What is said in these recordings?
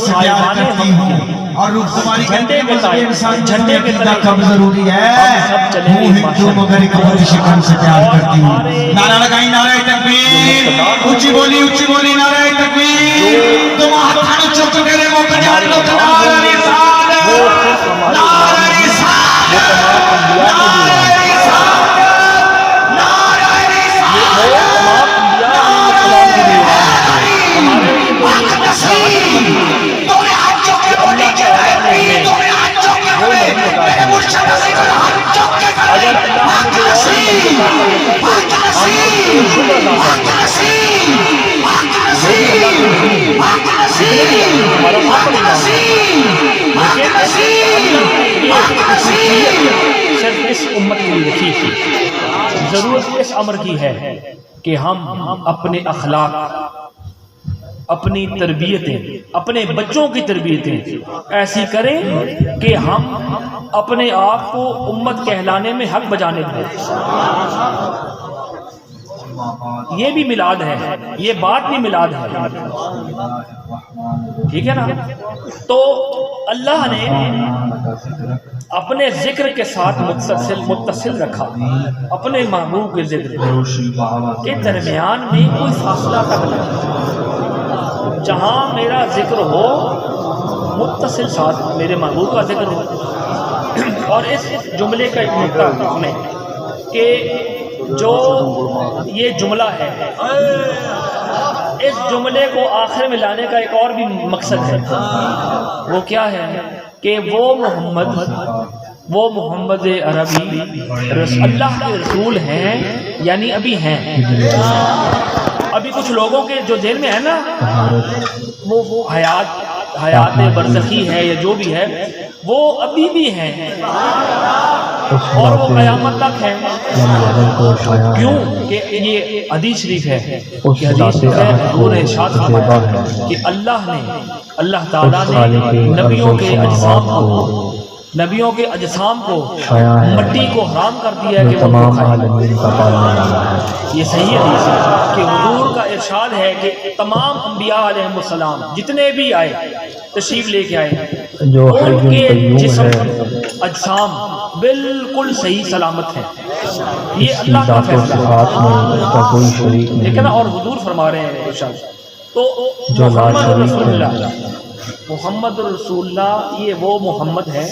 سے پیار کرتی ہوں اور روح تمہاری کہتے ہیں کہ انسان جھنڈے کے عقیدہ کب ضروری ہے ہوں ہندو مگر ایک بہت شکن سے پیار کرتی ہوں نعرہ لگائیں نعرہ تکبیر اونچی بولی نعرہ تکبیر تم ہاتھوں چک کرے وہ بجار لو نعرہ رسالت نعرہ رسالت نعرہ صرف اس امت کی رکھی تھی ضرورت اس امر کی ہے کہ ہم اپنے اخلاق اپنی تربیتیں اپنے بچوں کی تربیتیں ایسی کریں کہ ہم اپنے آپ کو امت کہلانے میں حق بجانے دیں یہ بھی میلاد ہے یہ بات بھی میلاد ہے ٹھیک ہے نا تو اللہ نے اپنے ذکر کے ساتھ متصل رکھا اپنے محبوب کے ذکر کے درمیان میں کوئی فاصلہ تک نہیں جہاں میرا ذکر ہو متصل ساتھ میرے محبوب کا ذکر ہو اور اس جملے کا ایک نقطہ میں کہ جو یہ جملہ ہے اس جملے کو آخر میں لانے کا ایک اور بھی مقصد ہے وہ کیا ہے کہ وہ محمد عربی اللہ کے رسول ہیں یعنی ابھی ہیں ابھی کچھ لوگوں کے جو ذہن میں ہے نا وہ حیات برزخی ہے یا جو بھی ہے وہ ابھی بھی ہیں اور وہ قیامت تک ہیں کیوں کہ یہ حدیث شریف ہے کہ حدیث ہے حضور نے ارشاد فرمایا کہ اللہ تعالیٰ نے نبیوں کے اجسام کو مٹی کو حرام کر دیا ہے کہ وہ یہ صحیح حدیث ہے کہ حضور کا ارشاد ہے کہ تمام انبیاء علیہ السلام جتنے بھی آئے تشریف لے کے آئے ان کے جسم اجسام بالکل صحیح سلامت ہیں یہ اللہ کا فیصلہ لیکن اور حضور فرما رہے ہیں ارشاد تو محمد رسول اللہ یہ وہ محمد ہے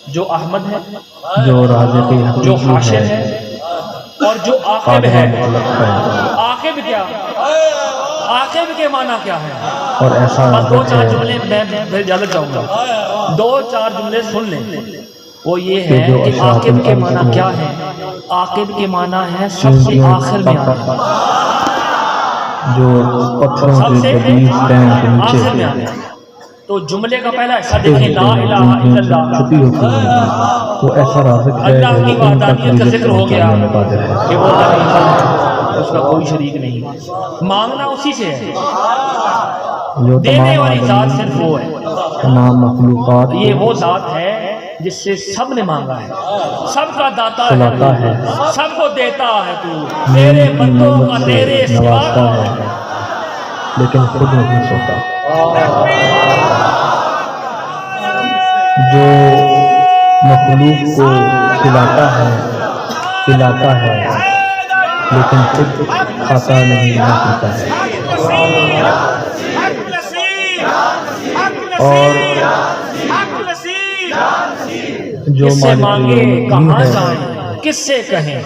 جو احمد ہے جو حاشر ہے اور جو عاقب ہے عاقب کیا عاقب کے معنی کیا ہے اور ایسا بس دو چار جملے میں جلد جاؤں گا دو چار جملے سن لیں وہ یہ ہے کہ عاقب کے معنی کیا ہے عاقب کے معنی ہے سب سے آخر میں آنا جو پتھروں سب سے کے آخر میں آنا تو جملے کا پہلا حصہ دیکھیں لا الہ الا اللہ چھپی ہوتی ہے وہ ایسا رازق ہے اللہ کی وحدانیت کا ذکر ہو گیا کہ وہ اس کا کوئی شریک نہیں مانگنا اسی سے ہے جو دینے والی ذات صرف وہ ہے تمام مخلوقات یہ وہ ذات ہے جس سے سب نے مانگا ہے سب کا داتا ہے سب کو دیتا ہے تو میرے بندوں کا تیرے سوا نوازتا ہے لیکن خود نہیں سوتا جو مخلوق کو کھلاتا ہے لیکن خود کھاتا نہیں پیتا ہے اور جو کس سے مانگے کہاں ہے جائیں کس سے کہیں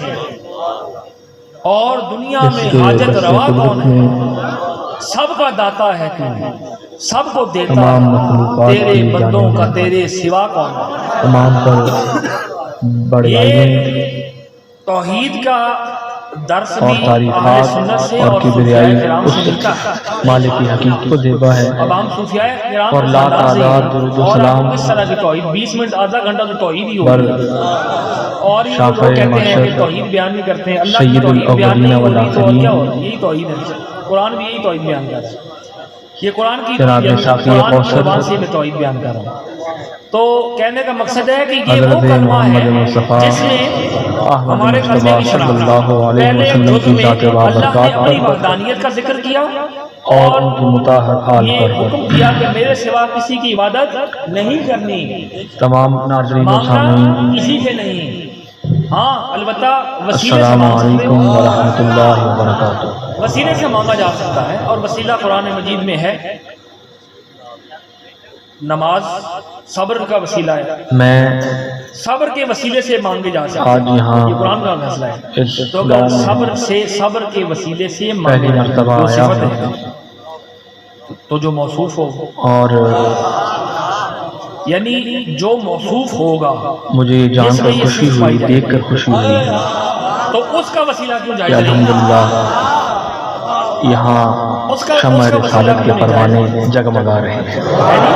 اور دنیا میں حاجت روا کون ہے سب کا داتا ہے تو سب کو دیتا تمام ہے مخلوقات تیرے کی بندوں کا جانب تیرے سوا کون ہے تمام پر بڑھائیں توحید کا درس اور بھی اہل تعریفات سنت سے اور اور کبریائی صوفیاء کرام سے اس ملتا ہے مالک کی حقیقت کو زیبا ہے اب ہم صوفیاء کرام اور لا تعداد درود و اور سلام آپ کو کس طرح کی توحید 20 منٹ آدھا گھنٹہ تو توحید ہی پر ہوگی اور یہ شافع لوگ کہتے ہیں کہ محشر توحید بیان نہیں کرتے ہیں اللہ کی سید توحید بیان نہیں ہو رہی تو اور الاولین کیا ہو رہا ہے یہی توحید ہے قرآن بھی یہی توحید بیان کر رہا ہے یہ قرآن کی جناب شافعی قرآن کی قوثر زبان سے میں توحید بیان کر رہا ہوں تو کہنے کا مقصد ہے کہ یہ وہ حضرت کلمہ محمد ہے مصطفیٰ جس نے احمد ہمارے کلمے مصطفیٰ کی صلی شناخت اللہ علیہ پہلے وسلم جزء کی میں ذات اللہ نے بابرکات اپنی پر وحدانیت کا ذکر کیا اور ان کی متحر حال یہ پر حکم دیا کہ میرے سوا کسی کی عبادت نہیں کرنی، تمام ناظرین و مانگنا سامعین کسی سے نہیں، ہاں البتہ وسیلے سے السلام مانگ سکتے علیکم ہو، ورحمۃ اللہ وبرکاتہ۔ وسیلے سے مانگا جا سکتا ہے، اور وسیلہ قرآن مجید میں ہے نماز، صبر کا وسیلہ ہے، میں صبر کے وسیلے سے مانگے جا سکتے آج ہیں، یہاں یہ قرآن کا فیصلہ ہے۔ اس تو اگر گاؤں صبر کے وسیلے سے پہلی مانگے جا مرتبہ جو آیا صفت ہوں ہے تو جو موصوف ہو، اور یعنی جو موصوف ہوگا مجھے یہ جان جس میں کر یہ خوشی صفت ہوئی، پائی جائے دیکھ کر خوشی ہوئی تو اس کا وسیلہ کیوں کہ جائز نہیں؟ الحمدللہ یہاں شمع رسالت کے پروانے جگمگا رہے ہیں۔ یعنی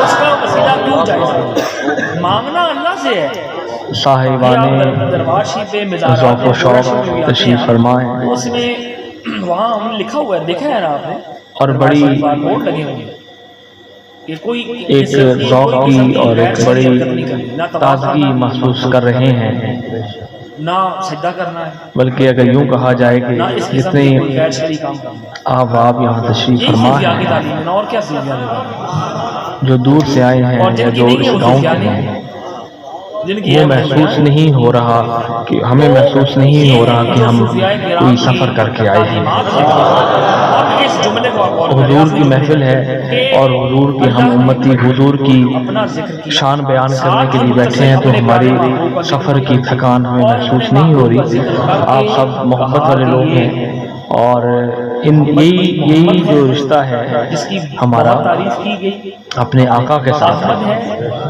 اس کا وسیلہ کیوں جائز نہیں؟ مانگنا اللہ سے ہے، صاحبان دربار شریف پہ مزارات ذوق و شوق میں بھی آتے تشریف ہیں، فرما ہے، اس میں وہاں ہم لکھا ہوا ہے، دیکھا ہے نا آپ نے، اور بڑی بورڈ لگے ہوئے ہیں کہ کوئی ایک ذوق کی اور ایک بڑی تازگی محسوس کر رہے ہیں، نہ سجدہ کرنا ہے، بلکہ اگر یوں کہا جائے کہ نہ اس قسم جتنے کی کوئی غیر شرعی کام کرنا ہے۔ آپ یہاں تشریف یہی فرما صوفیاء کی ہیں، تعلیم ہے نا، اور کیا صوفیاء کی تعلیم ہے؟ جو دور سے آئے ہیں اور یا جن کی جو نہیں ہے اس وہ گاؤں صوفیاء کے نہیں، ہیں، جن کی وہ ہے محسوس نہیں ہو رہا کہ ہمیں محسوس نہیں ہو رہا کہ ہم کوئی سفر کر کے آئے ہیں۔ اب اس جملے کو آپ غور کریں، حضور کی محفل ہے اور حضور کی ہم امتی حضور کی اپنا ذکر کیا، شان بیان کرنے کے لیے بیٹھے ہیں، تو ہماری سفر کی تھکان ہمیں محسوس نہیں ہو رہی۔ آپ سب محبت والے لوگ ہیں، اور یہی جو رشتہ ہے جس کی ہمارا تعریف کی گئی، اپنے آقا کے ساتھ،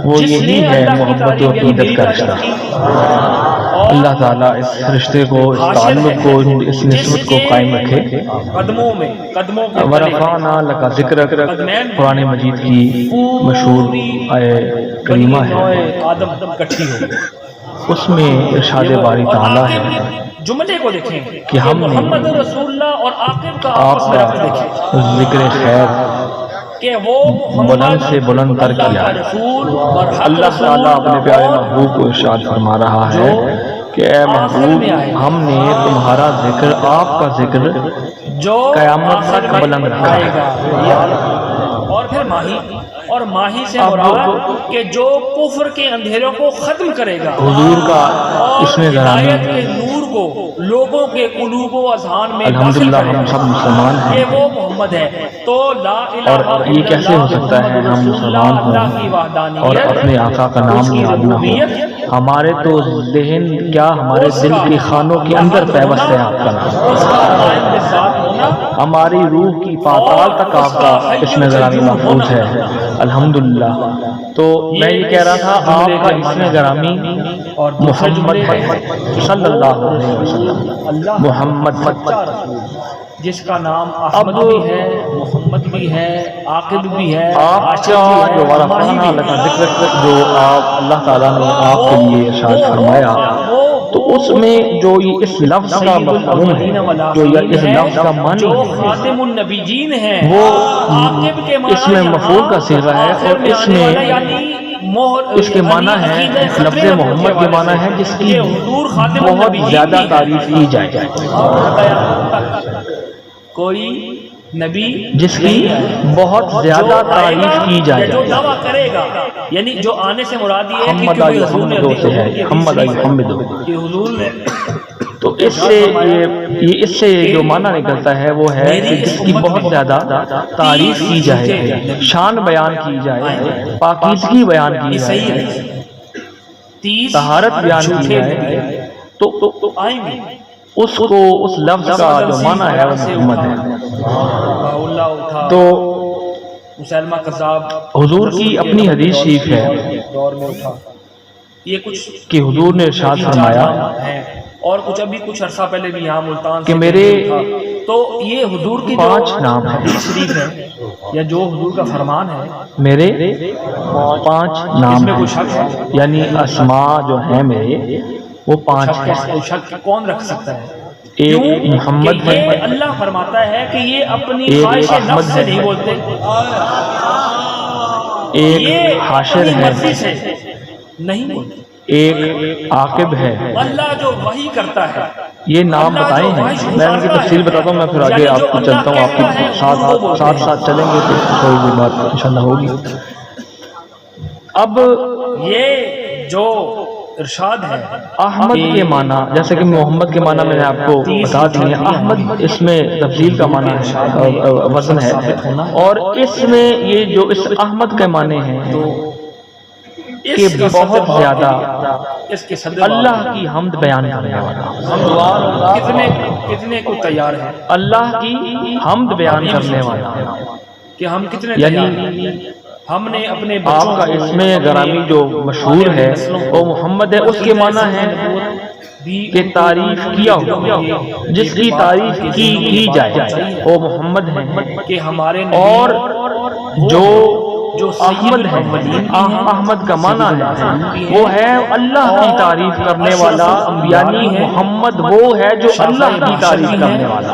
وہ یہی ہے محبت و عقیدت کا رشتہ۔ اللہ تعالیٰ اس رشتے کو، اس تعلق کو، اس نسبت کو قائم رکھے۔ قدموں کے ورفعنا لک ذکرک قرآن مجید کی مشہور آیہ کریمہ ہے، آدم کٹھی ہو گئی، اس میں ارشاد باری تعالیٰ ہے جملے کو دیکھیں کہ ہم نے محمد رسول اللہ اور عاقب کا آپ آپس میں ربط دیکھیں کا ذکر خیر کہ وہ محمد بلند سے بلند تر اللہ کیا کا ہے۔ رسول اور حق اللہ رسول تعالیٰ اپنے پیارے اور محبوب کو ارشاد فرما رہا ہے کہ اے محبوب، ہم نے تمہارا ذکر، آپ کا ذکر جو قیامت آخر تک میں بلند رکھا آئے ہے۔ گا۔ اور پھر ماہی سے مراد کہ جو کفر کے اندھیروں کو ختم کرے گا، حضور کا اس میں ہدایت گرامی، کے نور کو لوگوں کے قلوب و اذہان میں داخل الحمدللہ کرے گا۔ ہم سب مسلمان ہیں، کہ وہ محمد ہے، تو لا الہ اور الا یہ کیسے ہو سکتا ہے محمد ہم رسول مسلمان اللہ ہوں کی وحدانیت اور اپنے آقا کا نام اس کی یاد نہ ہو؟ ربوبیت، ہمارے تو ذہن کیا، ہمارے دل کے خانوں کے اندر پیوست ہے آپ کا نام، اس کا قائم کے ساتھ ہونا، ہماری روح کی پاتال تک آپ کا اس میں گرامی محفوظ ہے، الحمدللہ۔ تو میں یہ کہہ رہا تھا، آپ کا اس میں گرامی اور دوسرے محمد جملے صلی اللہ علیہ وسلم، اللہ محمد سچا رسول، جس کا نام احمد بھی ہے، محمد بھی ہے، عاقب بھی ہے، آپ عاشق کا بھی ہے، جو ماہی ورفعنا بھی لک ہے۔ ذکرک جو آپ اللہ تعالیٰ نے آپ کے لیے ارشاد فرمایا، تو اس میں جو یہ اس لفظ کا مفہوم ہے، جو یہ اس لفظ کا معنی جو ہے، خاتم النبیین ہے، وہ عاقب کے معنی اس میں مفعول کا صیغہ ہے، اور اس میں اس کے معنی ہے، لفظ محمد کے معنی ہے جس کی بہت زیادہ تعریف کی جائے، کوئی نبی جس کی بحت زیادہ تعریف کی جائے، جو دعویٰ کرے گا، یعنی جو آنے سے مراد یہ ہے کہ محمد کوئی علی حضور نے محمد سے ہے، محمد علی محمد، کہ حضور نے تو اس سے جو معنی نکلتا ہے وہ ہے کہ جس کی بہت زیادہ تعریف کی جائے، شان بیان کی جائے، پاکیزگی بیان کی جائے، طہارت بیان کی جائے، تو آئیں گے اس کو اس لفظ کا جو معنی ہے وہ محمد ہے۔ اللہ اٹھا تو مسلمہ قذاب حضور کی اپنی حدیث شریف ہے دور میں اٹھا، یہ کچھ کہ حضور نے ارشاد فرمایا ہیں، اور کچھ ابھی کچھ عرصہ پہلے بھی یہاں ملتان کہ میرے تو یہ حضور کی 5 نام ہیں، حدیث شریف ہے یا جو حضور کا فرمان ہے، میرے 5 نام اس میں کوئی ہیں، شک ہے؟ یعنی اسماء جو ہیں میرے وہ 5 ہیں۔ شک کون رکھ سکتا ہے؟ ایک محمد کہ ہے، یہ اللہ فرماتا ہے کہ یہ اپنی ایک خواہش احمد نفس سے ہے، نہیں بولتے، ایک یہ حاشر اپنی ہے، مرضی سے نہیں بولتے، ایک عاقب ہے، اللہ جو وحی کرتا ہے یہ نام بتائے ہیں، میں ان کی تفصیل بتاتا ہوں، میں پھر آگے آپ کو چلتا ہوں، آپ کے ساتھ چلیں گے تو کوئی بھی بات انشاءاللہ ہوگی۔ اب یہ جو ارشاد ہے احمد کے معنی، جیسے کہ محمد کے معنی میں نے آپ کو بتا دی ہے، احمد اس میں تفضیل کا معنی ہے، وزن ہے، اور اس میں یہ جو اس احمد کے معنی ہیں کہ بہت زیادہ اس کے صدر اللہ کی حمد بیان کرنے والا، کتنے کو تیار ہے اللہ کی حمد بیان کرنے والا، کہ ہم کتنے یعنی ہم نے اپنے آپ کا اس میں گرامی جو مشہور ہے وہ محمد ہے، اس کے معنی ہے کہ تعریف کیا ہو، جس کی تعریف کی جائے وہ محمد ہے، کہ ہمارے اور جو احمد ہے، احمد کا معنی ہے وہ ہے اللہ کی تعریف کرنے والا، یعنی محمد وہ ہے جو اللہ کی تعریف کرنے والا،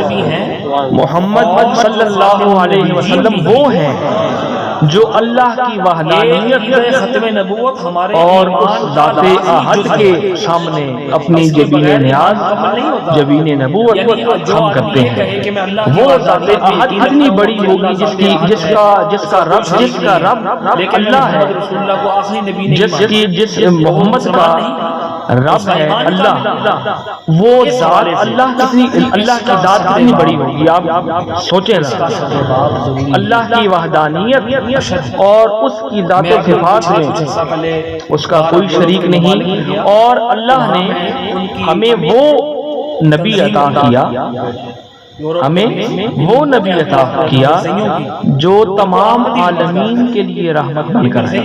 بھی ہیں محمد صلی اللہ علیہ وسلم وہ ہیں جو اللہ کی وحدانیت ختم نبوت ہمارے اور اس ذات احد کے سامنے اپنی جبین نیاز، جبین نبوت ہم کرتے ہیں۔ وہ ذات احد اتنی بڑی ہوگی جس کا رب اللہ ہے، جس محمد کا رب ہے اللہ، وہ ذات اللہ کی ذات کتنی بڑی ہوگی، آپ سوچیں نا، اللہ کی وحدانیت اور اس کی ذات و صفات میں اس کا کوئی شریک نہیں، اور اللہ نے ہمیں وہ نبی عطا کیا، ہمیں وہ نبی عطا کیا جو تمام عالمین کے لیے رحمت بن کر ہے،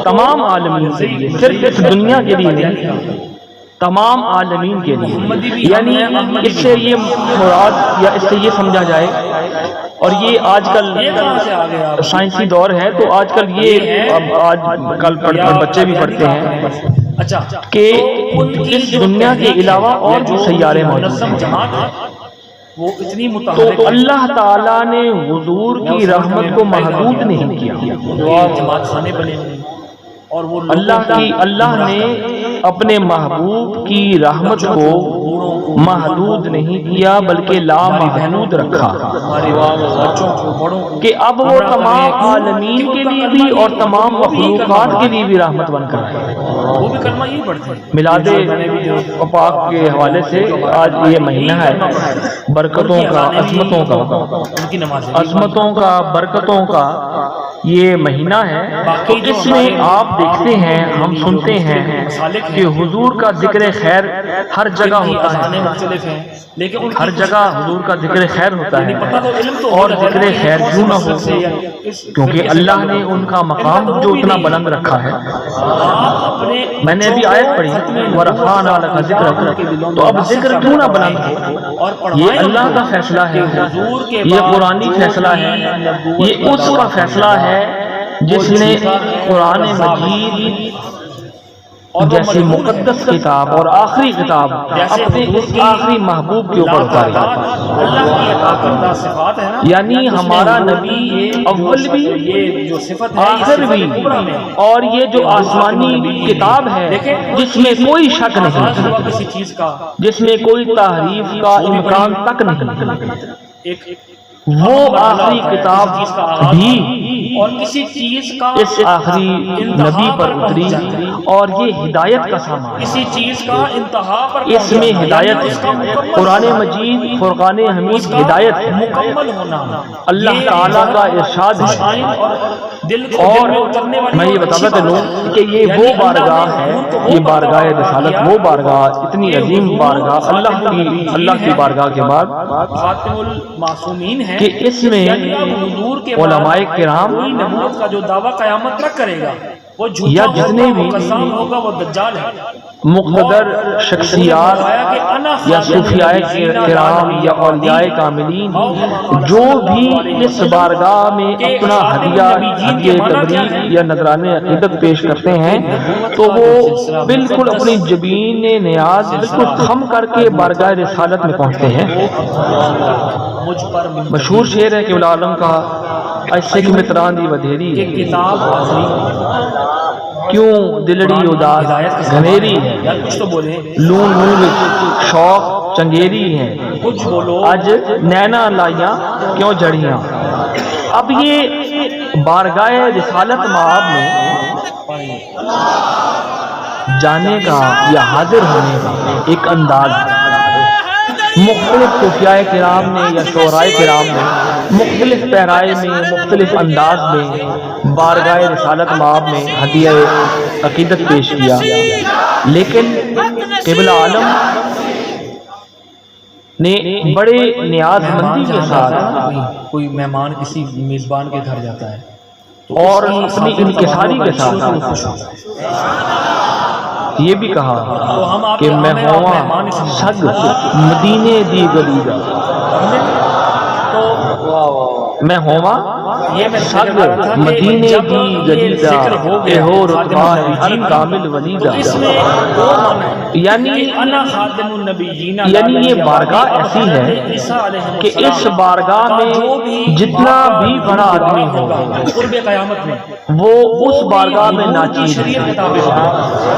تمام عالمین کے لیے، صرف اس دنیا کے لیے نہیں، تمام عالمین کے لیے، یعنی اس سے یہ مراد یا اس سے یہ سمجھا جائے، اور یہ آج کل سائنسی دور ہے تو آج کل یہ آج کل بچے بھی پڑھتے ہیں کہ اس دنیا کے علاوہ اور بھی سیارے موجود ہیں، تو اللہ تعالیٰ نے حضور کی رحمت کو محدود نہیں کیا، اللہ نے اپنے محبوب کی رحمت کو محدود نہیں کیا بلکہ لامحدود رکھا، کہ اب وہ تمام عالمین کے لیے بھی اور تمام مخلوقات کے لیے بھی رحمت بن کر ہے۔ میلاد پاک کے حوالے سے آج یہ مہینہ ہے برکتوں کا، عظمتوں کا، برکتوں کا یہ مہینہ ہے، تو اس میں آپ دیکھتے ہیں، ہم سنتے ہیں کہ حضور کا ذکر خیر ہر جگہ ہوتا ہے، ہر جگہ حضور کا ذکر خیر ہوتا ہے، اور ذکر خیر کیوں نہ ہو، کیونکہ اللہ نے ان کا مقام جو اتنا بلند رکھا ہے۔ میں نے ابھی آیت پڑھی وَرَفَعْنَا لَكَ ذِكْرَكَ، تو اب ذکر کیوں نہ بلند ہو، یہ اللہ کا فیصلہ ہے، یہ قرآنی فیصلہ ہے، یہ اس کا فیصلہ ہے جس نے قرآن مجید جیسی مقدس کتاب اور آخری کتاب اپنے اس آخری محبوب کے اوپر اتاری، یعنی ہمارا نبی اول بھی آخر بھی، اور یہ جو آسمانی کتاب ہے جس میں کوئی شک نہیں، جس میں کوئی تحریف کا امکان تک نہیں، وہ آخری کتاب بھی اور کسی چیز کا اس آخری نبی پر اتری، اور یہ ہدایت کا سامان، کسی چیز کا انتہا پر اس میں ہدایت ہے، قرآن مجید فرقان حمید ہدایت ہے، مکمل ہونا اللہ تعالیٰ کا ارشاد ہے۔ اور میں یہ بتاتا چلوں کہ یہ وہ بارگاہ ہے، یہ بارگاہ رسالت، وہ بارگاہ اتنی عظیم بارگاہ اللہ کی بارگاہ کے بعد خاتم المعصومین ہے، کہ اس میں حضور کے علماء کرام کوئی نبوت کا جو دعویٰ قیامت تک کرے گا وہ جھوٹا یا جتنے بھی قسم ہوگا، وہ دجال ہے، مقتدر شخصیات یا صوفیاء کرام یا اولیاء کاملین جو بھی اس بارگاہ میں اپنا ہدیہ تبریک یا نذرانِ عقیدت پیش کرتے ہیں تو وہ بالکل اپنی جبین نیاز بالکل خم کر کے بارگاہ رسالت میں پہنچتے ہیں۔ مشہور شعر ہے کہ العالم کا ایسے کی متران دی ودھیری، کتاب کیوں دلڑی اداس گھنیری ہے یار کچھ تو بولے لون لون شوق چنگیری ہے کچھ بولو اج نینا لائیاں کیوں جڑیاں. اب یہ بارگاہ رسالت مآب میں جانے کا یا حاضر ہونے کا ایک انداز ہے. مختلف صوفیاء کرام نے یا شعراء کرام نے مختلف پیرائے میں مختلف انداز میں بارگاہ رسالت مآب میں ہدیہ عقیدت پیش کیا، لیکن قبلہ عالم نے بڑے نیاز مندی کے ساتھ کوئی مہمان کسی میزبان کے گھر جاتا ہے اور اپنی انکساری کے ساتھ یہ بھی کہا کہ میں ہوا سگ مدینے دی گلی دا، میں ہوا سگ مدینے دی گلی دا اے ہو رتبہ ہر کامل ولی دا. یعنی یہ بارگاہ ایسی ہے کہ اس بارگاہ میں جتنا بھی بڑا آدمی ہوگا قرب قیامت میں وہ اس بارگاہ میں ناچیز ہے.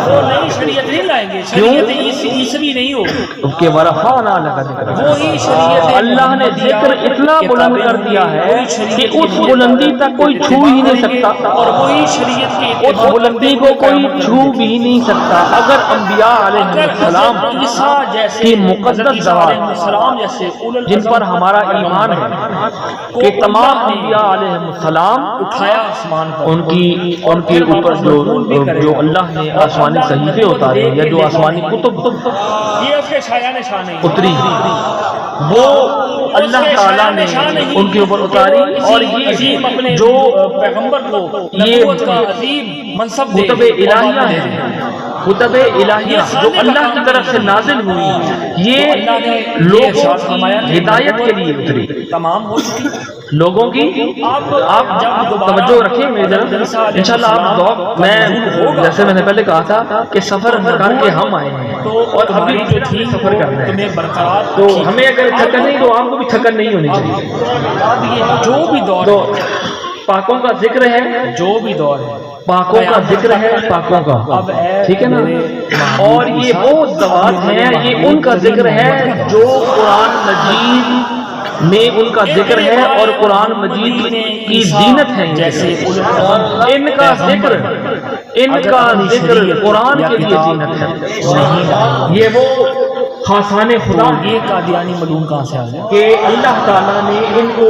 وہ نئی شریعت نہیں لائیں گے، شریعت عیسوی نہیں ہوگی کہ ورفعنا لک ذکرک، وہی شریعت اللہ نے ذکر اتنا بلند کر دیا ہے کہ اس بلندی تک کوئی چھو ہی نہیں سکتا، اور وہی شریعت کی اس بلندی کو کوئی چھو بھی نہیں سکتا. اگر انبیاء علیہ السلام کی مقدس ذوات جن پر ہمارا ایمان ہے کہ تمام انبیاء علیہ السلام اٹھایا آسمان پر، ان کے اوپر جو اللہ نے آسمانی صحیفے اتارے یا جو آسمانی کتب یہ اس کے شایان شان نہیں اتری وہ اللہ تعالیٰ نے ان کے اوپر اتاری. اور یہ جو پیغمبر کو نبوت کا عظیم منصب دے کتب الہیہ ہیں، کتب الہیہ جو اللہ کی طرف سے نازل ہوئی، یہ لوگوں کی ہدایت کے لیے اتری، تمام ہو چکی. لوگوں کی. آپ توجہ رکھیں میرے طرف انشاءاللہ. آپ ذوق میں جیسے میں نے پہلے کہا تھا کہ سفر کر کے ہم آئے ہیں اور ابھی جو تھی سفر کرنا ہے، تو ہمیں اگر تھکن نہیں تو آپ کو بھی تھکن نہیں ہونی چاہیے. جو بھی دور پاکوں کا ذکر ہے، جو بھی دور ہے پاکوں کا ذکر ہے، پاکوں کا، ٹھیک ہے نا. اور یہ وہ ذوات ہیں، یہ ان کا ذکر ہے جو قرآن مجید میں ان کا ذکر ہے اور قرآن مجید کی زینت ہے. جیسے ان کا ذکر قرآن کے لیے زینت ہے. یہ وہ خاصان خدا یہ قادیانی ملون کہاں سے آ گیا کہ اللہ تعالیٰ نے ان کو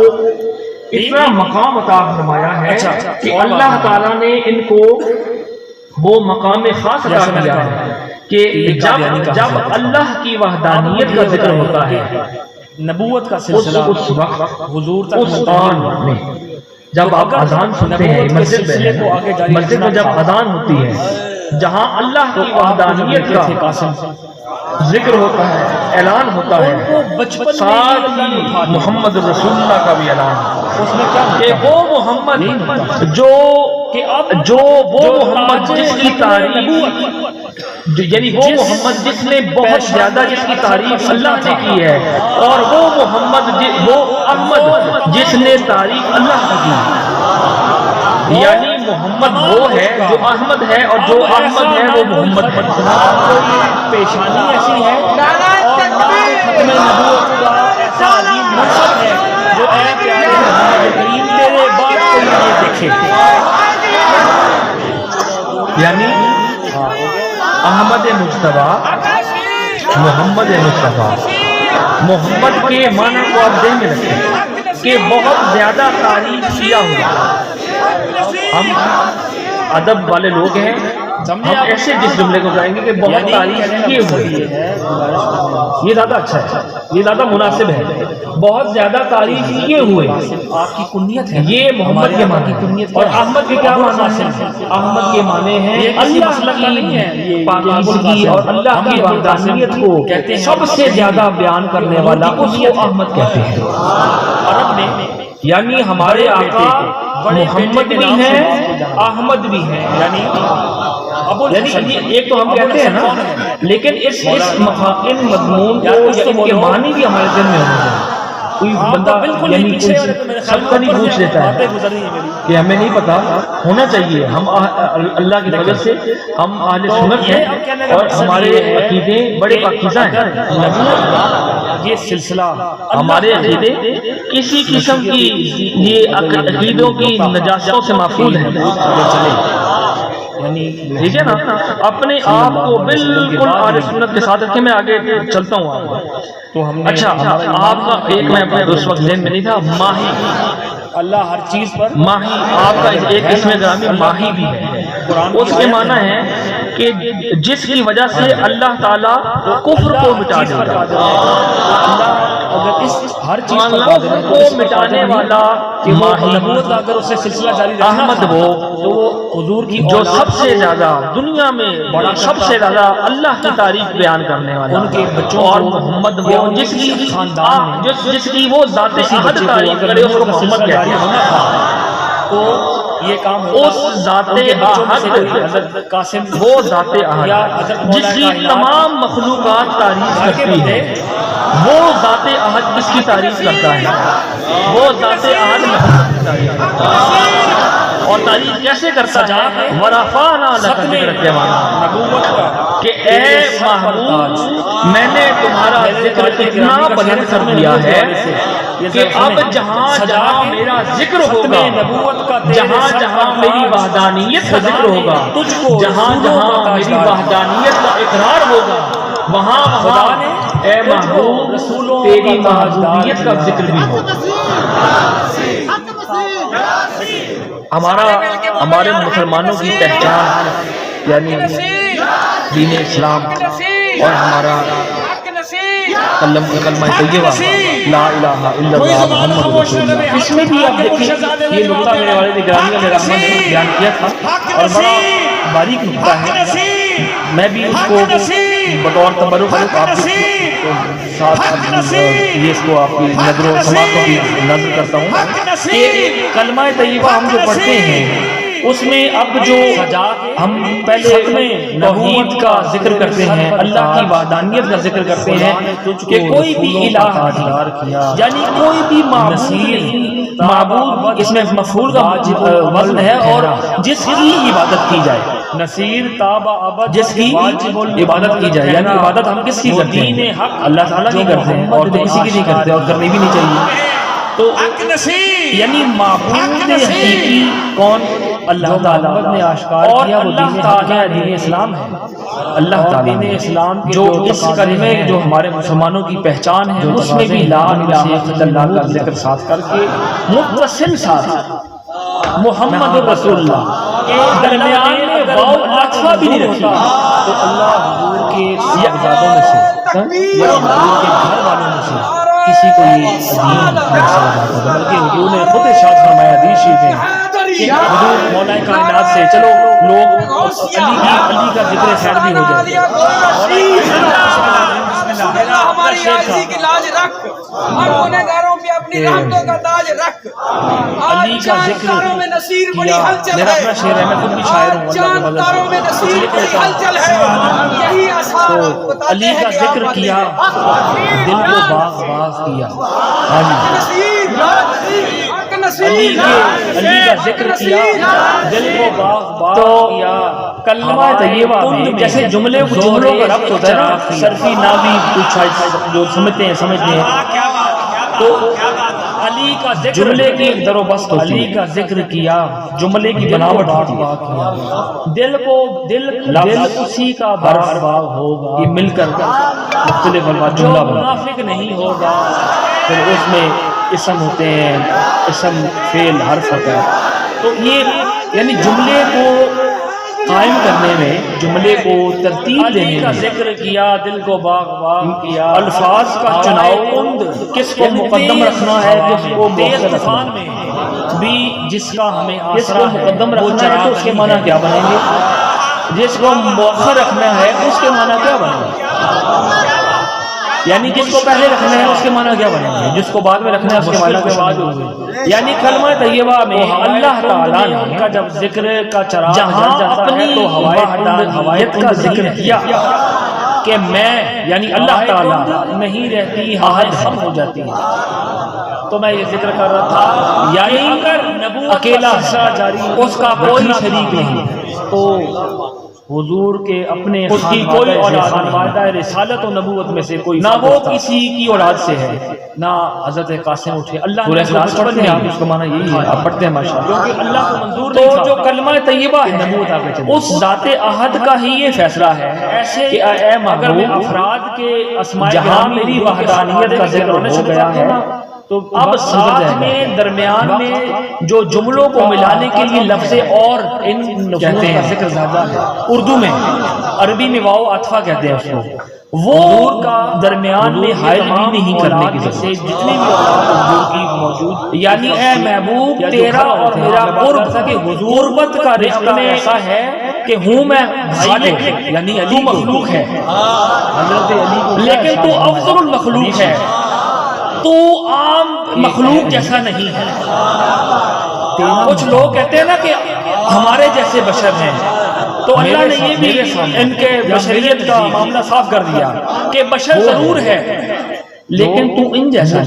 اتنا مقام عطا فرمایا ہے کہ اللہ تعالیٰ نے ان کو وہ مقام خاص عطا کیا ہے کہ جب اللہ کی وحدانیت کا ذکر ہوتا ہے، نبوت کا سلسلہ اس وقت حضور اس آن میں جب آپ اذان سنتے ہیں مسجد میں جب اذان ہوتی ہے جہاں اللہ کی وحدانیت کا ذکر ہوتا ہے، اعلان ہوتا ہے، ساتھ ہی محمد رسول اللہ کا بھی اعلان ہے. اس میں کیا کہ وہ محمد جو وہ محمد جس کی تعریف، یعنی وہ محمد جس نے بہت زیادہ جس کی تعریف اللہ نے کی ہے، اور وہ محمد وہ احمد جس نے تعریف اللہ کی کی. یعنی محمد وہ ہے جو احمد ہے اور جو احمد ہے وہ محمد ہے. پیشانی ایسی ہے اور ختم نبوت کا ایسا عظیم منصب ہے جو اے پیارے محمد کریم تیرے بعد کوئی یہ دیکھے. یعنی احمد مجتبیٰ، محمد مصطفیٰ، محمد کے معنی کو آپ ذہن میں رکھیں کہ بہت زیادہ تعریف کیا ہوا. ہم ادب والے لوگ ہیں، ہم ایسے جس جملے کو کہیں گے کہ بہت تعریف کیے ہوئی ہے، یہ زیادہ اچھا ہے، یہ زیادہ مناسب ہے. بہت زیادہ تعریف کیے ہوئے آپ کی کنیت ہے، یہ محمد کے معنی کنیت. اور احمد کے کیا معنی ہیں؟ احمد کے معنی ہیں اللہ کی پاکیزگی اور اللہ کی وحدانیت کو سب سے زیادہ بیان کرنے والا اس کو احمد کہتے ہیں. عرب میں یعنی ہمارے آقا محمد بھی ہیں، احمد بھی ہیں. یعنی ایک تو ہم کہتے ہیں نا، لیکن ان مضمون کو ان کے معنی بھی ہمارے ذہن میں ہونے چاہیے. کوئی آپ بندہ تو بالکل یعنی نہیں، پیچھے والے تو میرے خیال سب کا نہیں اوپر پوچھ سے لیتا باتیں ہے گزر رہی ہیں میری کہ ہمیں نہیں پتا، ہونا چاہیے. ہم اللہ کی وجہ سے ہم اہل سنت ہیں اور ہمارے عقیدے بڑے پاکیزہ ہیں. یہ سلسلہ ہمارے عقیدے کسی قسم کی یہ عقیدوں کی نجاستوں سے محفوظ ہیں. یعنی ٹھیک ہے نا، اپنے آپ کو بالکل اہل سنت کے ساتھ رکھے. میں آگے چلتا ہوں. تو ہم نے اچھا آپ کا ایک میں اس وقت ذہن میں نہیں تھا، ماہی. اللہ ہر چیز پر ماہی آپ کا ایک اسم گرامی ماہی بھی ہے. اس کے معنی ہے کہ جس کی وجہ سے اللہ تعالیٰ کفر کو مٹا دے گا. اللہ اگر اس ہر چیز پر قادر ہے کو مٹانے والا ماہی نبوت کا اگر اس سے سلسلہ جاری رکھنا احمد تھا، وہ تو وہ حضور کی جو اولاد سب سے زیادہ دنیا میں سب سے زیادہ اللہ کی تعریف بیان کرنے والا، ان کے بچوں اور کو محمد یا وہ ان جس کی خاندان میں جس کی وہ ذات کسی احد بچے کو تعریف اگر کرے اس کو نبوت کا محمد سلسلہ کہتے جاری ہیں. ہونا تھا تو یہ کام ہوتا. اس ذات ان کے بچوں میں سے کوئی احد، حضرت قاسم وہ ذات یا احد حضرت جس مولا کی کائنات تمام مخلوقات تعریف گھر کے کرتی بندے ہے، وہ ذات احد کس کی تعریف کرتا ہے؟ وہ ذات احد محمد کی تعریف کرتا ہے. اور تعریف کیسے کرتا ہے؟ ورفعنا لک ذکرک کے معنی نبوت کا کہ اے محبوب میں نے تمہارا ذکر اتنا بلند کر دیا ہے کہ اب جہاں جہاں میرا ذکر ہوگا، جہاں جہاں میری وحدانیت کا ذکر ہوگا، جہاں جہاں میری وحدانیت کا اقرار ہوگا، وہاں وہاں اے محبوب تیری محبوبیت کا ذکر بھی ہوگا. ہمارے مسلمانوں کی پہچان یعنی دین اسلام اور ہمارا کلمہ طیبہ لا الہ الا اللہ محمد رسول اللہ، اس میں بھی آپ دیکھیں یہ نقطہ میرے والد گرامی علیہ رحمت نے بیان کیا تھا اور بڑا باریک نقطہ ہے. میں بھی اس کو بطور تبرک آپ کے ساتھ یہ اس کو آپ کی نظر و سماعتوں کی نظر کرتا ہوں کہ کلمہ طیبہ ہم جو پڑھتے ہیں اس میں اب جو ہم پہلے توحید کا ذکر کرتے ہیں، اللہ کی وحدانیت کا ذکر کرتے ہیں کہ کوئی بھی الہ یعنی کوئی بھی معبود اس میں مفعول کا وزن ہے اور جس کی عبادت کی جائے، نصیر تابع ابد جس کی عبادت کی جائے. یعنی عبادت ہم کس کی کرتے ہیں؟ اللہ تعالیٰ کی کرتے ہیں اور تو کسی کی نہیں کرتے اور کرنی بھی نہیں چاہیے. تو یعنی معبود حقیقی کون؟ اللہ تعالیٰ نے آشکار کیا وہ دین تعالیٰ دین اسلام ہے. اللہ تعالیٰ دین اسلام جو اس کلمے جو ہمارے مسلمانوں کی پہچان ہے اس میں بھی لا الہ الا اللہ کا ذکر ساتھ کر کے متصل ساتھ محمد رسول اللہ کے درمیان میں واو عاطفہ بھی نہیں رکھی تو اللہ حضور کے صاحبزادوں میں سے یا حضور کے گھر والوں میں سے کسی کو یہ دین نہیں سمجھا تھا، بلکہ حضور نے خود ارشاد فرمایا حدیث شریف میں کہ حضور مولا کائنات سے چلو لوگ علی کا ذکر خیر بھی ہو جائے. ہماری عاجزی کی لاج رکھ اور گنہگاروں پہ اپنی رحمتوں کا تاج رکھ. علی کا ذکر میں نصیر بڑی کیا. ہلچل میرا اپنا شعر ہے، میں خود بھی شاعر ہوں اللہ کے تاروں میں فضل نصیر سے. بڑی ہلچل ہے. یہی اثار تو علی کا ذکر کیا، دل کو باغ باغ کیا. ہاں جی علی کا ذکر کیا، دل کو باغ باغ کیا. کلمہ طیبہ میں جیسے جملوں کا ربط ہوتا ہے نا، صرفی ناوی کچھ جو سمجھتے ہیں تو علی کا ذکر جملے کی در و بست ہوتی ہے. علی کا ذکر کیا جملے کی بناوٹ ہوتی ہے. دل کو دل اسی کا باغ ہوگا، یہ مل کر مختلف الفاظ جملہ بنا. منافق نہیں ہوگا، پھر اس میں اسم ہوتے ہیں، اسم فعل حرف ہوتا ہے. تو یہ یعنی جملے کو قائم کرنے میں، جملے کو ترتیب دینے میں ذکر کیا، دل کو باغ باغ کیا. الفاظ کا چناؤ کس کو مقدم رکھنا ہے، کس کو مؤخر رکھنا ہے. بھی جس کا ہمیں جس کو مقدم رکھنا ہے تو اس کے معنی کیا بنیں گے، جس کو مؤخر رکھنا ہے اس کے معنی کیا بنیں گے. یعنی جس کو پہلے رکھنا ہے اس کے معنی کیا بنیں گے، جس کو بعد میں رکھنا ہے اس کے معنی کیا بنیں گے. یعنی کلمہ طیبہ میں اللہ تعالیٰ نے کا جب ذکر کا چراغ جہاں اپنی ہوایت کا ذکر کیا کہ میں یعنی اللہ تعالیٰ نہیں رہتی، حد ہم ہو جاتی ہے. تو میں یہ ذکر کر رہا تھا یعنی اگر نبوت اکیلا جاری اس کا کوئی شریک نہیں تو حضور کے اپنے اس کی کوئی اولاد والدہ رسالت و نبوت میں سے کوئی نہ وہ کسی کی اولاد سے ہے نہ حضرت قاسم اٹھے اللہ نے اخلاص پڑھتے ہیں اس کا معنی یہی ہے آپ پڑھتے ہیں ماشاءاللہ کیونکہ اللہ کو منظور نہیں تھا تو جو کلمہ طیبہ ہے نبوت آگے چلے اس ذات احد کا ہی یہ فیصلہ ہے ایسے کہ اے اگر میں افراد کے اسماء جہاں میری وحدانیت کا ذکر ہو گیا ہے تو اب ساتھ میں درمیان میں جو جملوں کو ملانے کے لیے لفظ اور ان کہتے ہیں ذکر زیادہ ہے اردو میں عربی میں واو عطفہ کہتے ہیں اس کو وہ کا درمیان میں حائل بھی نہیں کرنے کی وجہ سے جتنے بھی حضور کی موجود یعنی اے محبوب تیرا اور میرا قرب غربت کا رشتہ ایسا ہے کہ ہوں میں خالق یعنی علی مخلوق ہے لیکن تو افضل المخلوق ہے تو عام مخلوق جیسا نہیں ہے کچھ لوگ کہتے ہیں نا کہ ہمارے جیسے بشر ہیں تو اللہ نے یہ بھی ان کے بشریت کا معاملہ صاف کر دیا کہ بشر ضرور ہے لیکن تو ان جیسا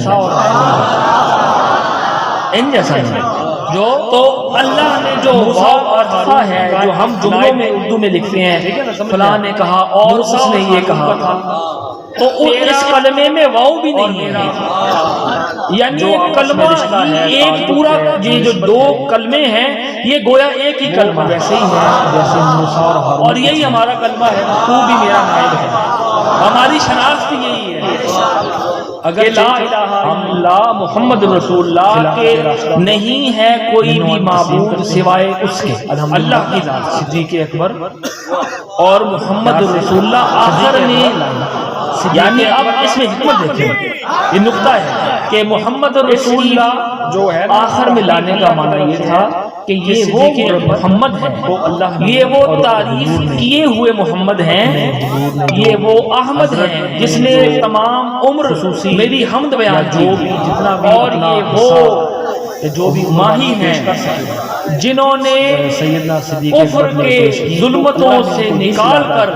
نہیں جو تو اللہ نے جو واو عطفہ ہے جو ہم جملوں میں اردو میں لکھتے ہیں فلاں نے کہا اور اس نے یہ کہا تو اس کلمے میں واو بھی نہیں ہے یعنی کلمہ ایک پورا یہ جو دو کلمے ہیں یہ گویا ایک ہی کلمہ ویسے ہی ہے جیسے موسیٰ اور ہارون اور یہی ہمارا کلمہ ہے تو بھی میرا نائب ہے ہماری شناخت یہی ہے اگر لا الہ الا اللہ محمد رسول اللہ کے نہیں ہے کوئی بھی معبود سوائے اس کے اللہ کی ذات صدیق اکبر اور محمد رسول اللہ آخر میں یعنی اب اس میں حکمت دیکھیں یہ نقطہ ہے کہ محمد رسول اللہ جو ہے آخر میں لانے کا معنی یہ تھا کہ یہ وہ محمد ہے وہ اللہ یہ وہ تعریف کیے ہوئے محمد ہیں یہ وہ احمد ہیں جس نے تمام عمر میری حمد بیان کی جتنا اور یہ وہ جو بھی ماہی ہیں جنہوں نے کفر کے ظلمتوں سے نکال کر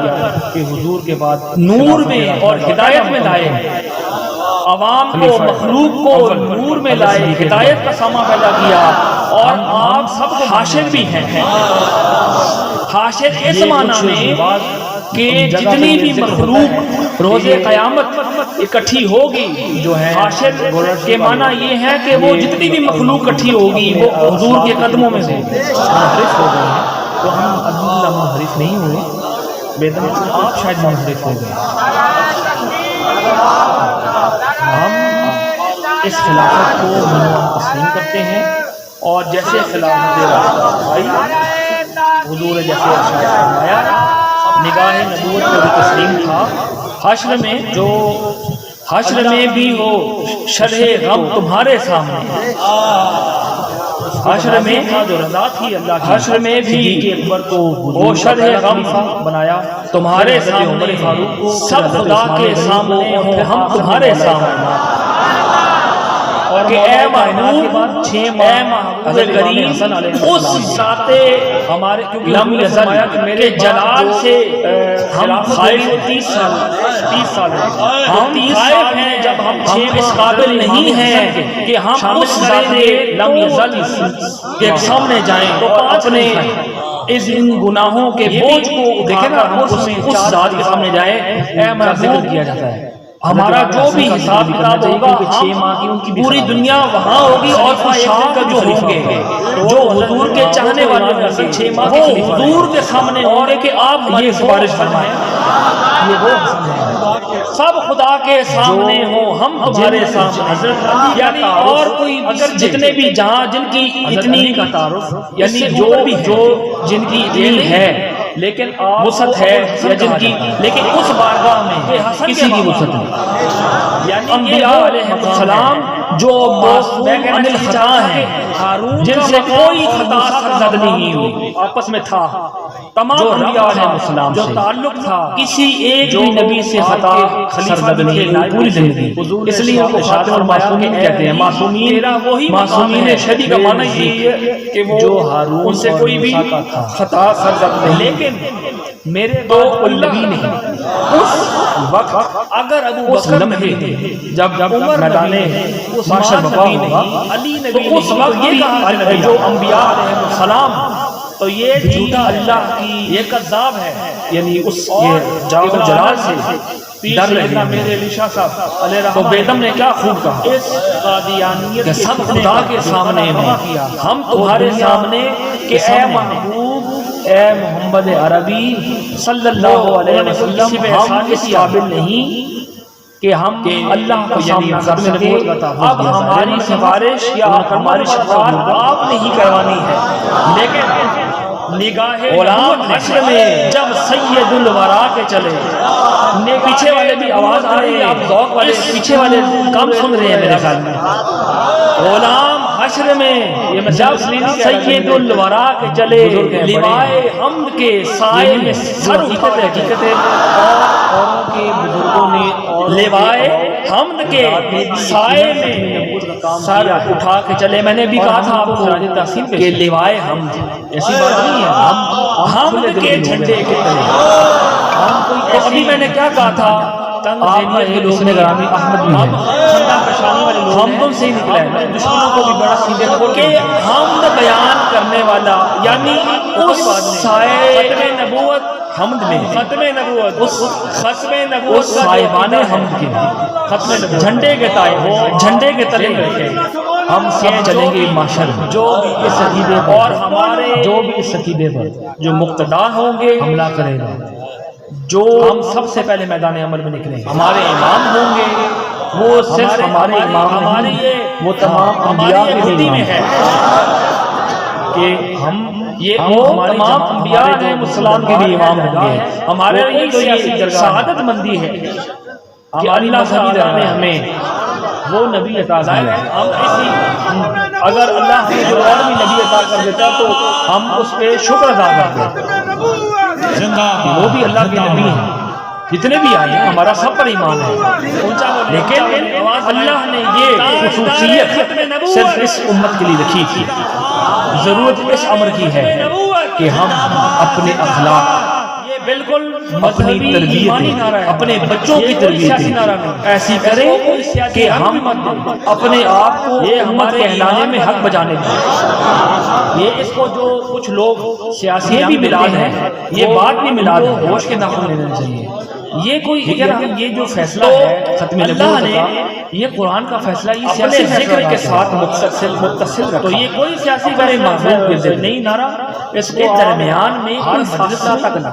کہ حضور کے بعد نور میں اور ہدایت میں لائے عوام کو مخلوق کو نور میں لائے ہدایت کا سامان پیدا کیا اور آپ سب حاشر بھی ہیں حاشر اس معنی میں کہ جتنی بھی مخلوق روز قیامت اکٹھی ہوگی جو ہے حاشر کے معنی یہ ہے کہ وہ جتنی بھی مخلوق اکٹھی ہوگی وہ حضور کے قدموں میں سے منحرف ہو گئے تو ہم الحمدللہ منحرف نہیں ہوئے بیدم آپ شاید منحرف ہو گئے ہم اس خلافت کو منوان تسلیم کرتے ہیں اور جیسے خلافت راستہ آئی حضور جیسے ارشاد فرمایا نگاہ نبوت کو بھی تسلیم تھا حشر میں بھی ہو شرح غم تمہارے سامنے حشر میں جو رضا تھی اللہ کی حشر میں بھی اکبر کو وہ شرح غم بنایا تمہارے سامنے سب خدا کے سامنے ہوں ہم تمہارے سامنے اور کہ اے محبوب اے محبوب کریم اس ذات ہمارے لم یزل کے جلال سے ہم خائف 30 سال ہم خائف ہیں جب ہم اس قابل نہیں ہیں کہ ہم اس ذات لم یزل کے سامنے جائیں تو اپنے اس ان گناہوں کے بوجھ کو اٹھا کر ہم اس ذات کے سامنے جائیں اے محبوب کیا جاتا ہے ہمارا جو بھی حساب کتاب ہوگا ہم پوری دنیا وہاں ہوگی اور خوشحال جو ہوں گے جو حضور کے چاہنے والے ہیں وہ حضور کے سامنے ہوں گے کہ آپ ہماری سفارش فرمائیں یہ وہ سب خدا کے سامنے ہوں ہم تمہارے سامنے یعنی اور کوئی اگر جتنے بھی جہاں جن کی اتنی کا تعارف یعنی جو بھی جن کی اتنی ہے لیکن وسعت ہے یا جن کی لیکن اس بارگاہ میں کسی کی وسعت نہیں یعنی انبیاء علیہ السلام جو معصوم عن الخطا ہیں جن سے کوئی خطا سرزد نہیں ہوئی آپس میں تھا تمام انبیاء علیہ السلام جو تعلق تھا کسی ایک بھی نبی سے خطا سرزد نہیں ہوئی پوری زندگی اس لیے ان کو خاتم المعصومین کہتے ہیں معصومین شریع کا معنی یہ ہے کہ وہ جو ہارون سے کوئی بھی خطا سرزد نہیں لیکن میرے دو نبی نہیں اس وقت اگر ابو بکر لمحے جب عمر میدان محشر بقا ہوگا تو اس وقت یہ کہا کہ جو انبیاء علیہ السلام تو یہ جھوٹا اللہ کی یہ کذاب ہے، یعنی اس جلال و جلال سے ڈر رہے میرے علی شاہ صاحب تو بیگم نے کیا خوب کہا کہ سب خدا کے سامنے ہم تمہارے سامنے کہ اے محبوب اے محمد عربی صلی اللہ علیہ وسلم ہم اس قابل نہیں کہ ہم اللہ کو سامنا کر سکے، اب ہماری سفارش یا ہماری شفاعت آپ نے ہی کروانی ہے، لیکن نگاہ غلام حشر میں جب سید الورا کے چلے، پیچھے والے بھی آواز آ رہی ہے، آپ ذوق والے پیچھے والے کام سن رہے ہیں میرے خیال میں، غلام حشر میں جب سید الورا کے چلے لیوائے حمد کے سائے میں سر اٹھائے، حقیقت ہے اوروں کے بزرگوں نے لیوائے حمد کے سائے میں سر اٹھا کے چلے، میں نے بھی کہا تھا آپ کو کہ لیوائے حمد ایسی بات نہیں ہے، حمد کے جھنڈے کے تلے، تو ابھی میں نے کیا کہا تھا دوسرے گرامی احمد بھی ہیں، ہم تم سے ہی نکلا ہے، دشمنوں کو بھی بڑا سیدھے کہ حمد بیان کرنے والا، یعنی اس سائے ختم نبوت حمد میں ختم نبوت اس ختم نبوت صاحبان حمد کے ختم جھنڈے کے تائے جھنڈے کے تلے ہم سب چلیں گے معاشر میں، جو بھی اس عقیدے پر اور ہمارے جو بھی اس عقیدے پر جو مقتدا ہوں گے حملہ کرے گا، جو ہم سب سے پہلے میدان عمل میں نکلیں، ہمارے امام ہوں گے، وہ صرف ہمارے امام ہمارے وہ تمام انبیاء کے امام ہے کہ ہم یہ تمام انبیاء علیہ السلام کے بھی امام ہوں گے، ہمارے لیے تو یہ سعادت مندی ہے کہ اللہ تعالیٰ نے ہمیں وہ نبی عطا کیا ہے، ہم اسی اگر اللہ نے جو اور بھی نبی عطا کر دیتا تو ہم اس پہ شکر ادا کرتے، وہ بھی اللہ کے نبی ہیں، جتنے بھی آئے ہیں ہمارا سب پر ایمان ہے، لیکن اللہ نے یہ خصوصیت صرف اس امت کے لیے رکھی تھی، ضرورت اس امر کی ہے کہ ہم اپنے اخلاق بالکل اپنی تربیت اپنے بچوں کی تربیت ایسی کریں کہ ہم اپنے آپ کو ہمارے کہلانے میں حق بجانے دیں، یہ اس کو جو کچھ لوگ سیاسی بھی ملاد ہیں، یہ بات بھی ملاد ہے، ہوش کے ناخن لینا چاہیے، یہ کوئی یہ جو فیصلہ ہے ختم نبوت کا، یہ قرآن کا فیصلہ یہ سیاسی ذکر کے ساتھ متصل رکھا، تو یہ کوئی سیاسی بڑے محبوب کے ذکر نہیں نعرہ، اس کے درمیان میں کوئی مجلسہ تک نہ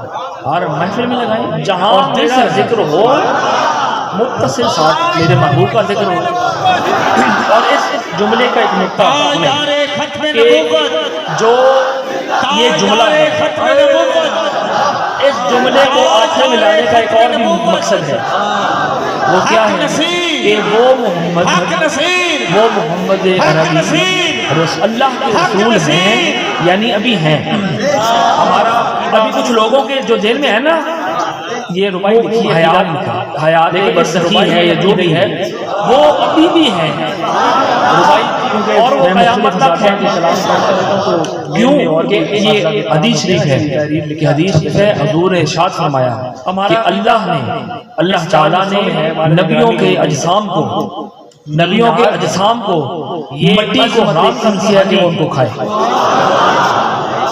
ہر محفل میں لگائیں، جہاں میرا ذکر ہو متصل ساتھ میرے محبوب کا ذکر ہو، اور اس جملے کا ایک نقطہ کہ جو یہ جملہ ہے اس جملے کو آخر میں لانے کا ایک اور بھی مقصد ہے، وہ کیا ہے کہ وہ محمد عربی اللہ کے رسول ہیں، یعنی ابھی ہیں، ہمارا ابھی کچھ لوگوں کے جو ذہن میں ہے نا، یہ ربائی لکھی ہے حیات برزخی ہے یا جو بھی ہے وہ ابھی بھی ہیں ربائی، اور وہ قیامت تک ہے، کیوں کہ یہ حدیث شریف ہے کہ حدیث ہے حضور نے ارشاد فرمایا کہ اللہ تعالیٰ نے نبیوں کے اجسام کو مٹی کو حرام کر دیا کہ ان کو کھائے،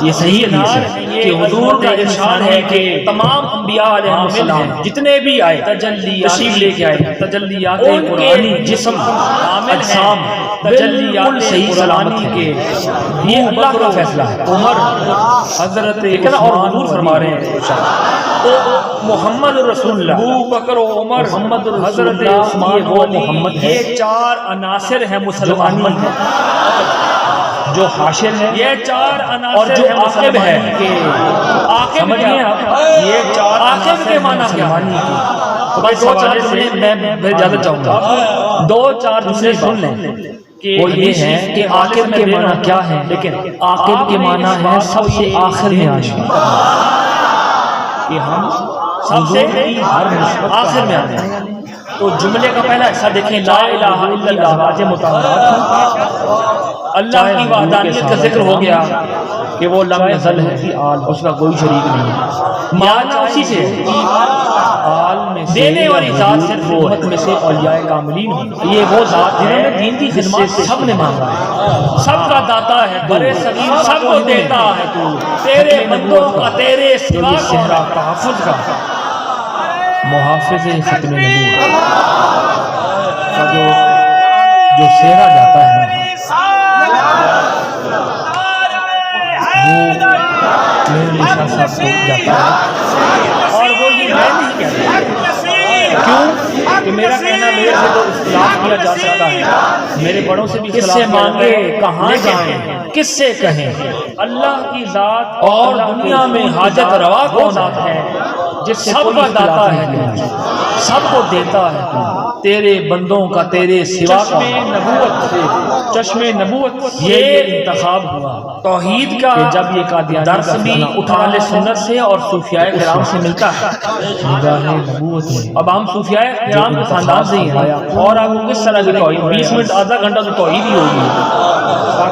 یہ صحیح حدیث ہے کہ حضور کا ارشاد ہے کہ تمام انبیاء علیہ السلام جتنے بھی آئے تشریف لے کے آئے تجلیات قرآنی جسم اجسام تجلیات صحیح سلامتی کے، یہ اللہ کا فیصلہ ہے، عمر حضرت اور حضور فرما رہے ہیں تو محمد رسول اللہ، ابو بکر و عمر، محمد حضرت عثمان و محمد، یہ چار عناصر ہیں مسلمانی جو حاشر ہے، یہ چار عناصر اور جو عاقب ہے کہ عاقب کیا ہے، یہ چار عاقب کے معنی کیا ہے، بس دو چار جملے میں زیادہ چاہوں گا، دو چار جملے سن لیں وہ یہ ہے کہ عاقب کے معنی کیا ہے، لیکن عاقب کے معنی ہے سب سے آخر میں آنے، کہ ہم سب سے آخر میں آنے، تو جملے کا پہلا حصہ دیکھیں، لا الہ الا اللہ، واجب مطابقات، اللہ کی وحدانیت کا ذکر ہو گیا کہ وہ لم یزل ہے، اس کا کوئی شریک نہیں ہے، معنی اسی سے آل میں سے دینے والی ذات صرف امت میں سے اولیاء کاملین ہوں. یہ وہ ذات جنہوں نے دین کی خدمت سب نے مانگا ہے. سب کا داتا ہے بڑے صغیر سب کو دیتا ہے تو تیرے بندوں کا تیرے سوا صحرا تحفظ کا محافظ ختم نبوت کا جو صحرا جاتا ہے وہ میرے شاہ صاحب کو جاتا ہے. اور وہ یہ میں نہیں کہتا. کیوں کہ میرا کہنا میرے سے تو اختلاف کیا جا سکتا ہے, میرے بڑوں سے بھی کس سے مانگے کہاں جائیں کس سے کہیں. اللہ کی ذات اور دنیا میں حاجت روا کو ذات ہے جس سے سب کا داتا ہے تو سب کو دیتا ہے تو تیرے بندوں کا تیرے سوا چشم نبوت یہ انتخاب ہوا توحید کا جب یہ قادیانی درس بھی اٹھان سنت سے اور صوفیاء کرام سے ملتا ہے. اب ہم صوفیاء کرام کے خاندان سے ہی آیا اور آپ کو کس طرح کی توحید 20 منٹ آدھا گھنٹہ تو توحید ہی ہوگی.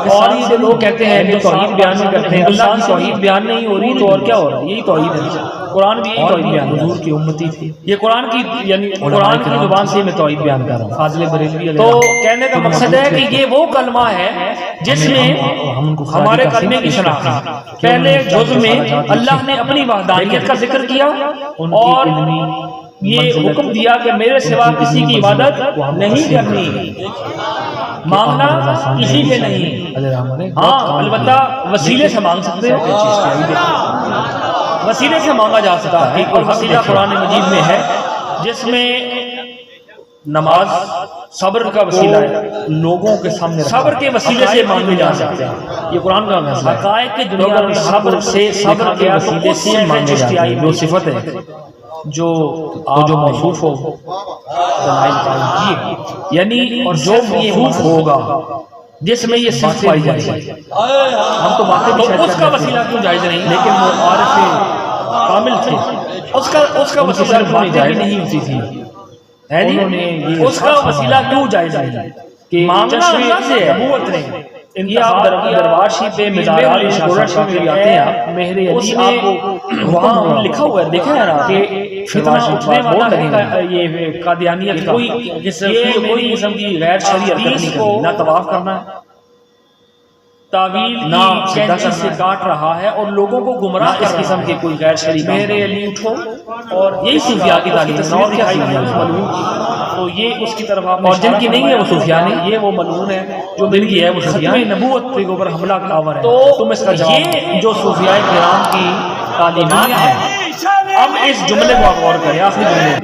اور یہ لوگ کہتے ہیں کہ توحید بیان نہیں کرتے ہیں, اللہ کی توحید بیان نہیں ہو رہی تو اور کیا ہو رہا ہے. یہی توحید ہے, قرآن بھی یہی توحید بیان. حضور کی امتی تھی یہ قرآن کی یعنی قرآن کی زبان سے میں توحید بیان کر رہا ہوں. فاضل بریلوی تو کہنے کا مقصد ہے کہ یہ وہ کلمہ ہے جس میں ہمارے کلمے کی شناخت ہے. پہلے جز میں اللہ نے اپنی وحدانیت کا ذکر کیا اور یہ حکم دیا کہ میرے سوا کسی کی عبادت نہیں کرنی, مانگنا کسی سے نہیں. ہاں البتہ وسیلے سے مانگ سکتے ہو, وسیلے سے مانگا جا سکتا ہے. اور وسیلہ قرآن مجید میں ہے جس میں نماز صبر کا وسیلہ ہے, لوگوں کے سامنے صبر کے وسیلے سے مانگے جا سکتے ہیں. یہ قرآن کا مسئلہ ہے. حقائق کی دنیا میں صبر سے صبر کے وسیلے سے مانگے جاتے ہیں. جو صفت ہے جو موصوف ہو دلائل قائم کیے یعنی جو موصوف ہوگا جس میں یہ صفت پائی جائے گی. ہم تو باتیں تو اس کا وسیلہ کیوں جائز نہیں, لیکن وہ عارف کامل تھے, اس کا وسیلہ باتیں بھی نہیں ہوتی تھی. اس کا وسیلہ کیوں جائز نہیں کہ مانگنا اللہ سے ہے. نبوت نے یہ آپ دربار شریف پہ مزارات شریف میں آتے ہیں مہر علی میں وہاں لکھا ہوا ہے دیکھا ہے نا کہ فتنہ اٹھنے والا ہے یہ قادیانیت کا. کوئی قسم کی غیر شرعی حرکت نہیں, نہ طواف کرنا ہے, تعویل نہ کینچی سے کاٹ رہا ہے اور لوگوں کو گمراہ اس قسم کے کوئی غیر شرعی مہر علی اٹھو اور یہی صوفیاء کی تعلیم ہے. اور کیا تو یہ اس کی طرف اور جن کی نہیں ہے وہ صوفیاء نہیں, یہ وہ ملعون ہے جو دل کی ہے وہ صوفیاء نبوت کے اوپر حملہ آور ہے. تو تم اس کا یہ جو صوفیاء کرام کی تعلیمات ہیں, اب اس جملے کو غور کریں, آخری جملے